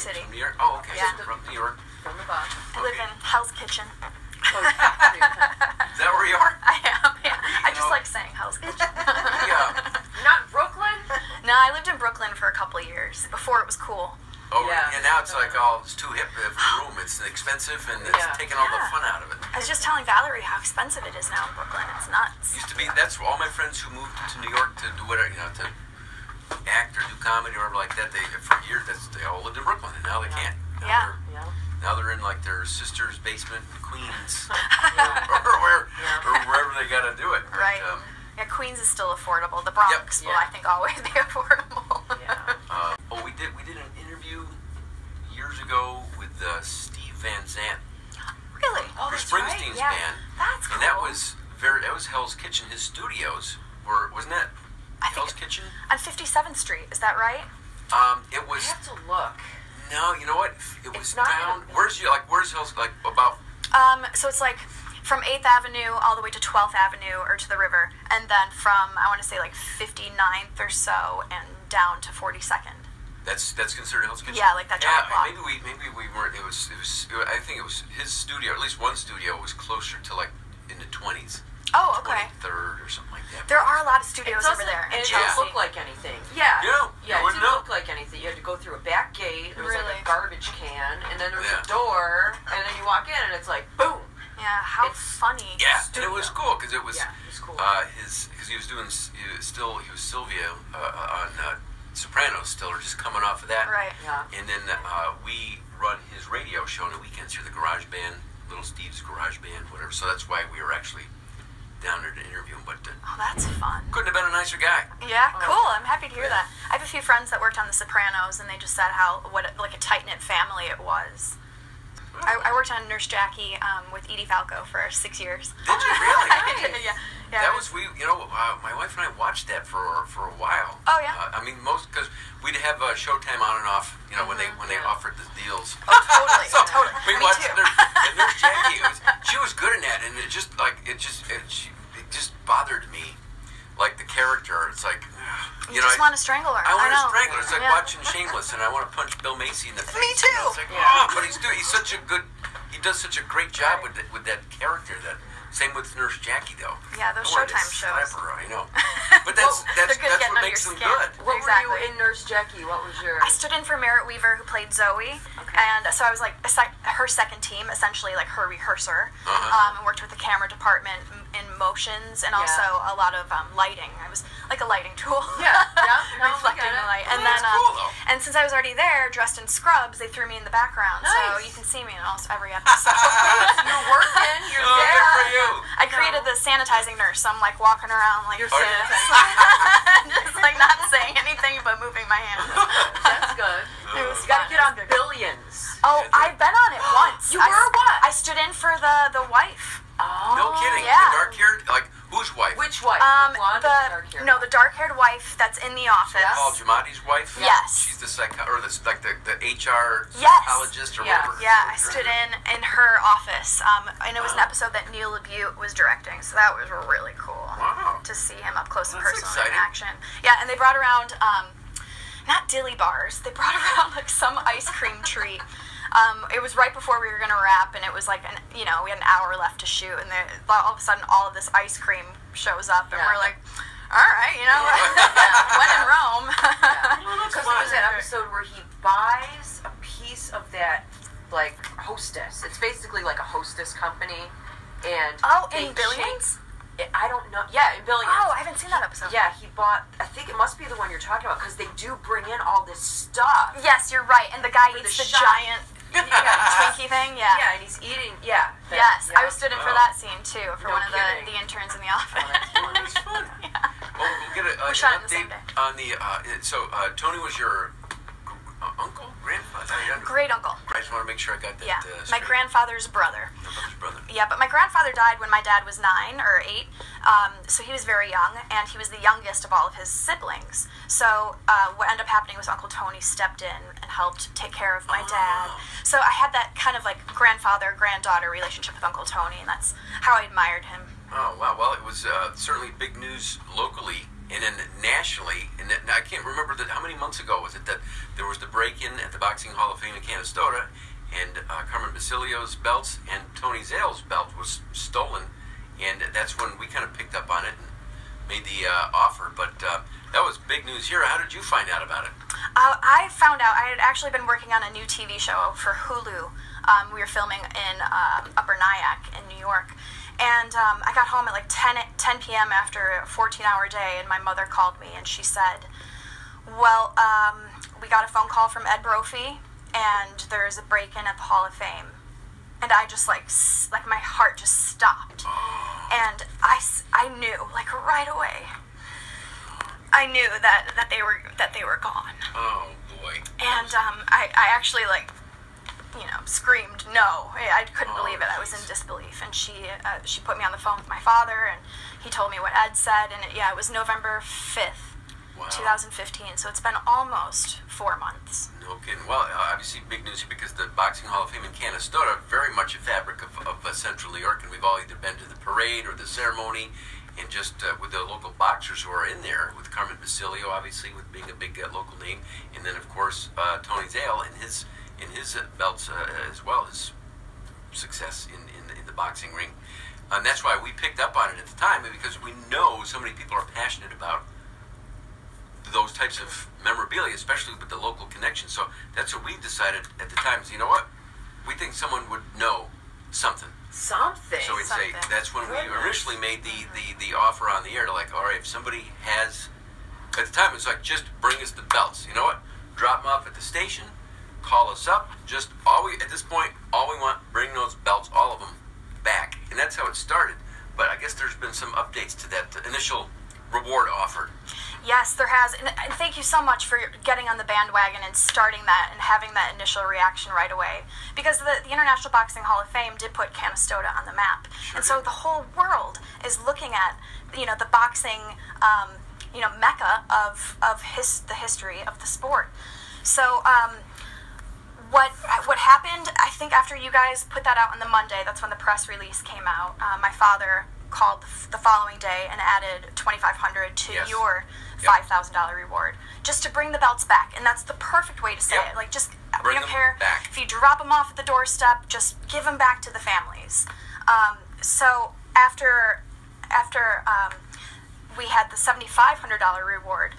City. From New York? Oh, okay. Yeah. So from New York. From the box. I live in Hell's Kitchen. Is that where you are? I am, yeah. I just like saying Hell's Kitchen. Yeah. Not Brooklyn? No, I lived in Brooklyn for a couple of years before it was cool. Oh, Yeah. yeah. Now it's like, it's too hip for the room. It's expensive, and it's taking all the fun out of it. I was just telling Valerie how expensive it is now in Brooklyn. It's nuts. Used to be. That's all my friends who moved to New York to do whatever, to act or do comedy or whatever like that. They for years they all lived in Brooklyn, and now they can't. Now Now they're in like their sister's basement in Queens, or wherever they got to do it. Right. Yeah, Queens is still affordable. The Bronx will, I think, always be affordable. We did an interview years ago with Steve Van Zandt. Really? Oh, for that's Springsteen's right. band. That's cool. And that was Hell's Kitchen. His studios wasn't that Hell's Kitchen? On 57th Street, is that right? It was. I have to look. No, you know what? It was down. Where's Hell's about? So it's like from 8th Avenue all the way to 12th Avenue or to the river, and then from I want to say like 59th or so and down to 42nd. That's considered Hell's Kitchen. Yeah, like that giant block. Maybe we weren't. It was. I think it was his studio. At least one studio was closer to like in the 20s. Oh, okay. 23rd or something like that. There are a lot of studios over there. And it Chelsea. doesn't look like anything. Yeah. Yeah, It didn't look like anything. You had to go through a back gate. There was like a garbage can, and then there was a door, and then you walk in, and it's like boom. Yeah, how funny. Yeah, and it was cool because it was. Yeah, it was cool. Because he was Sylvia on Sopranos still, or just coming off of that. Right. Yeah. And then we run his radio show on the weekends here, the Garage Band, Little Steve's Garage Band, whatever. So that's why we were actually down there to interview him. But Oh, that's fun. couldn't have been a nicer guy. Yeah, cool. I'm happy to hear that. I have a few friends that worked on The Sopranos, and they just said what a tight-knit family it was. I worked on Nurse Jackie with Edie Falco for 6 years. Did you really? Yeah. That was my wife and I watched that for a while. Oh yeah. I mean, because we'd have Showtime on and off. when they offered the deals. Oh, totally. Totally. We Me watched too. Nurse Jackie. She was good in that, and it just bothered me, like the character. It's like you just want to strangle her. I want to know. strangle her. It's like watching Shameless, and I want to punch Bill Macy in the face. Me too. It's like, but he does such a great job with that character. Same with Nurse Jackie, though. Yeah, those I wanted to Showtime shows. slap her, I know. But that's what makes them good. What were you in Nurse Jackie? What was your... I stood in for Merritt Weaver, who played Zoe. Okay. And so I was like her second team, essentially like her rehearser. And worked with the camera department in motions and also a lot of lighting. I was like a lighting tool. Reflecting the light. And then, cool, though. and since I was already there, dressed in scrubs, they threw me in the background. Nice. So you can see me in almost every episode. You're working. You're Oh, there. good for you. I created the sanitizing nurse, so I'm like walking around like You're this. Just like not saying anything but moving my hands. That's good. It was You gotta fun. get on Billions. Oh, I've been on it once. You were what? I stood in for the wife. Oh. No kidding. Yeah. The dark-haired, like whose wife? Which wife? The blonde or the dark-haired? the dark-haired wife that's in the office. Paul Giamatti's wife? Yes. She's the the HR Yes. psychologist or Yeah. whatever. Yeah, I stood in her office, and it was an episode that Neil LaBute was directing, so that was really cool. Wow. To see him up close and That's personal exciting. in action. Yeah, and they brought around, not dilly bars, they brought around like some ice cream treat. It was right before we were going to wrap, and it was like, we had an hour left to shoot, and all of a sudden all of this ice cream shows up, and we're like, all right, when in Rome. Because there was that episode where he buys a piece of that, like, hostess. It's basically like a hostess company, and in Billions? I don't know. Yeah, in Billions. Oh, I haven't seen that episode. Yeah, he bought, I think it must be the one you're talking about, because they do bring in all this stuff. Yes, you're right, and the guy For eats the the shot. giant Twinkie thing, Yeah, and he's eating, Yes, I was stood in for that scene too, for No one of kidding. the interns in the office. Oh, that's fun. Well, we'll get We an shot it the same update day. on the. Tony was your uncle, grandfather. Great uncle. I just want to make sure I got that. Yeah, my straight. grandfather's brother. Your brother's brother. Yeah, but my grandfather died when my dad was 9 or 8, so he was very young, and he was the youngest of all of his siblings. So what ended up happening was Uncle Tony stepped in and helped take care of my dad. So I had that kind of like grandfather-granddaughter relationship with Uncle Tony, and that's how I admired him. Oh wow! Well, it was certainly big news locally And then nationally, and I can't remember how many months ago was it that there was the break-in at the Boxing Hall of Fame in Canastota, and Carmen Basilio's belts and Tony Zale's belt was stolen, and that's when we kind of picked up on it and made the offer. But that was big news here. How did you find out about it? I found out, I had actually been working on a new TV show for Hulu. We were filming in Upper Nyack in New York. And I got home at like 10 p.m. after a 14-hour day, and my mother called me, and she said, well, we got a phone call from Ed Brophy, and there's a break-in at the Hall of Fame. And I just, like my heart just stopped. And I knew, like, right away, I knew that they were gone. Oh, boy. And I actually, like, screamed no. I couldn't believe it. I was in disbelief. And she put me on the phone with my father, and he told me what Ed said. And it was November 5th, wow. 2015. So it's been almost 4 months. No kidding. Well, obviously big news here because the Boxing Hall of Fame in Canastota, very much a fabric of Central New York, and we've all either been to the parade or the ceremony, and just with the local boxers who are in there, with Carmen Basilio, obviously, with being a big local name, and then, of course, Tony Zale and his belts as well, his success in the boxing ring. And that's why we picked up on it at the time, because we know so many people are passionate about those types of memorabilia, especially with the local connection. So that's what we decided at the time, is, you know what, we think someone would know something. So we'd say, that's when we initially made the offer on the air, to like, all right, if somebody has, at the time it was like, just bring us the belts. You know what, drop them off at the station, call us up, just at this point, all we want, bring those belts, all of them, back. And that's how it started. But I guess there's been some updates to that initial reward offered. Yes, there has. And thank you so much for getting on the bandwagon and starting that and having that initial reaction right away. Because the International Boxing Hall of Fame did put Canastota on the map. Sure. And so the whole world is looking at, the boxing, mecca of the history of the sport. So, what happened, I think after you guys put that out on the Monday, that's when the press release came out. My father called the following day and added $2,500 to your $5,000 reward, just to bring the belts back. And that's the perfect way to say it. Like, just, we don't care if you drop them off at the doorstep, just give them back to the families. So after we had the $7,500 reward,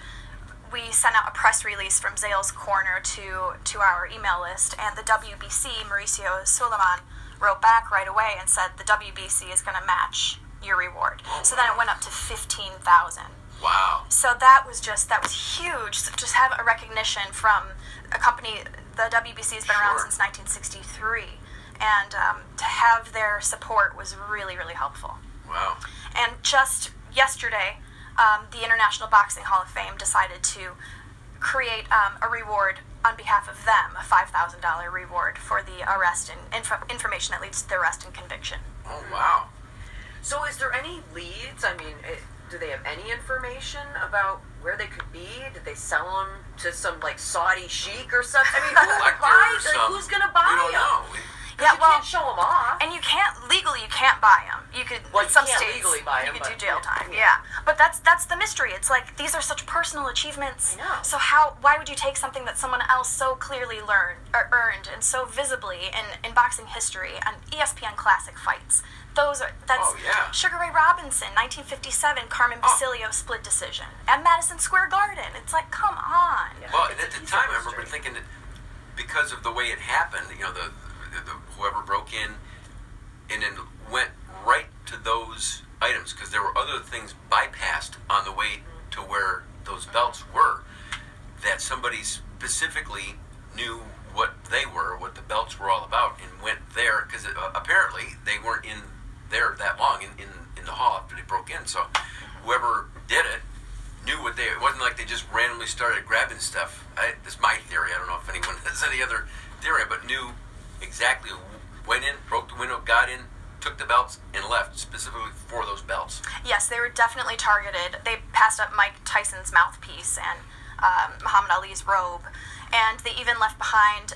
we sent out a press release from Zale's Corner to our email list, and the WBC, Mauricio Suleiman, wrote back right away and said the WBC is going to match your reward. So then it went up to $15,000. Wow. So that was huge. So just have a recognition from a company. The WBC has been around since 1963, and to have their support was really, really helpful. Wow. And just yesterday, the International Boxing Hall of Fame decided to create a reward on behalf of them, a $5,000 reward for the arrest and information that leads to the arrest and conviction. Oh, wow. So is there any leads? I mean, do they have any information about where they could be? Did they sell them to some, like, Saudi sheik or something? I mean, who's going to buy them? We don't know. You can't show them off. And you can't buy them. You could, in some can't states, legally buy them, you could do jail time. Yeah. But that's the mystery. It's like, these are such personal achievements. I know. So why would you take something that someone else so clearly earned and so visibly in boxing history and ESPN classic fights? That's Sugar Ray Robinson, 1957, Carmen Basilio split decision at Madison Square Garden. It's like, come on. Yeah. Well, and at the time, I remember thinking that because of the way it happened, the whoever broke in and then went right to those items, because there were other things bypassed on the way to where those belts were, that somebody specifically knew what they were, what the belts were all about, and went there, because apparently they weren't in there that long in the hall after they broke in. So whoever did it knew what it wasn't like they just randomly started grabbing stuff. This is my theory. I don't know if anyone has any other theory, but knew exactly, went in, broke the window, got in, took the belts, and left specifically for those belts. Yes, they were definitely targeted. They passed up Mike Tyson's mouthpiece and Muhammad Ali's robe, and they even left behind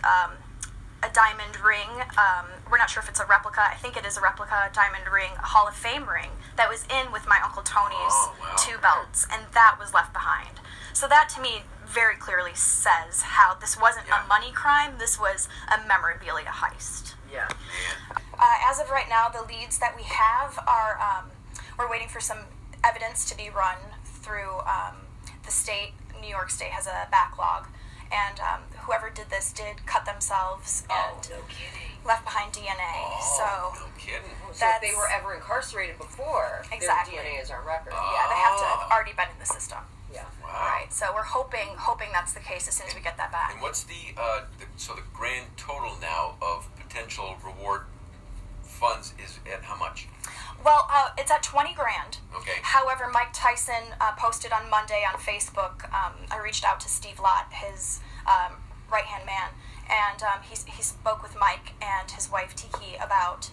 a diamond ring. We're not sure if it's a replica. I think it is a replica diamond ring, a Hall of Fame ring that was in with my Uncle Tony's 2 belts, and that was left behind. So that to me very clearly says how this wasn't a money crime. This was a memorabilia heist. Yeah. As of right now, the leads that we have are we're waiting for some evidence to be run through the state. New York State has a backlog, and whoever did this did cut themselves and left behind DNA. No kidding. So if they were ever incarcerated before, their DNA is on record. Yeah, they have to have already been in the system. Yeah. Wow. Right. So we're hoping that's the case as soon as we get that back. And what's the grand total now of potential reward funds is at how much? Well, it's at $20,000. Okay. However, Mike Tyson posted on Monday on Facebook. I reached out to Steve Lott, his right-hand man, and he spoke with Mike and his wife Tiki about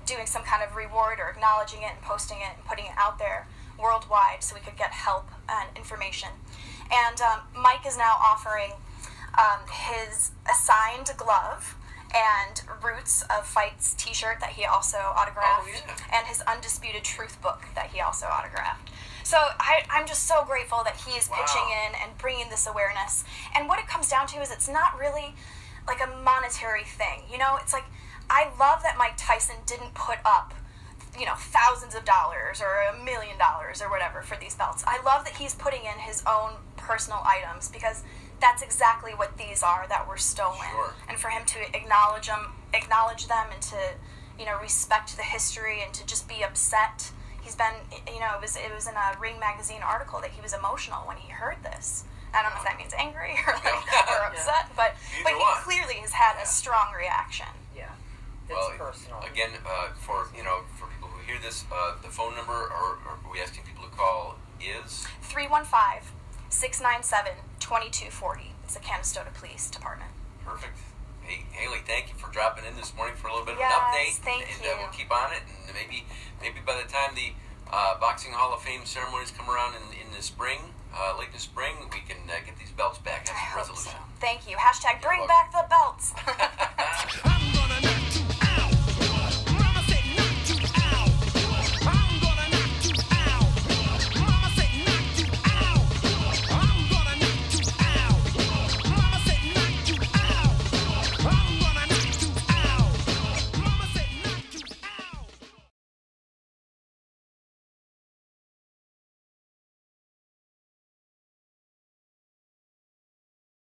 doing some kind of reward or acknowledging it and posting it and putting it out there worldwide so we could get help and information. And Mike is now offering his assigned glove and Roots of Fights t-shirt that he also autographed, and his Undisputed Truth book that he also autographed. So I'm just so grateful that he is pitching in and bringing this awareness. And what it comes down to is it's not really like a monetary thing. You know, it's like, I love that Mike Tyson didn't put up, you know, thousands of dollars or $1 million or whatever for these belts. I love that he's putting in his own personal items, because that's exactly what these are that were stolen. Sure. And for him to acknowledge them, and to, you know, respect the history and to just be upset. He's been, you know, it was in a Ring magazine article that he was emotional when he heard this. I don't know if that means angry or or upset, but he clearly has had a strong reaction. Yeah, it's personal. Again, for people who hear this, the phone number, or are we asking people to call, is 315-697-2240. It's the Canastota Police Department. Perfect. Hey, Haley, thank you for dropping in this morning for a little bit of an update. Thank you. And we'll keep on it, and maybe by the time the Boxing Hall of Fame ceremonies come around in the spring, late in the spring, we can get these belts back. Have some resolution. So. Thank you. # bring back the belts.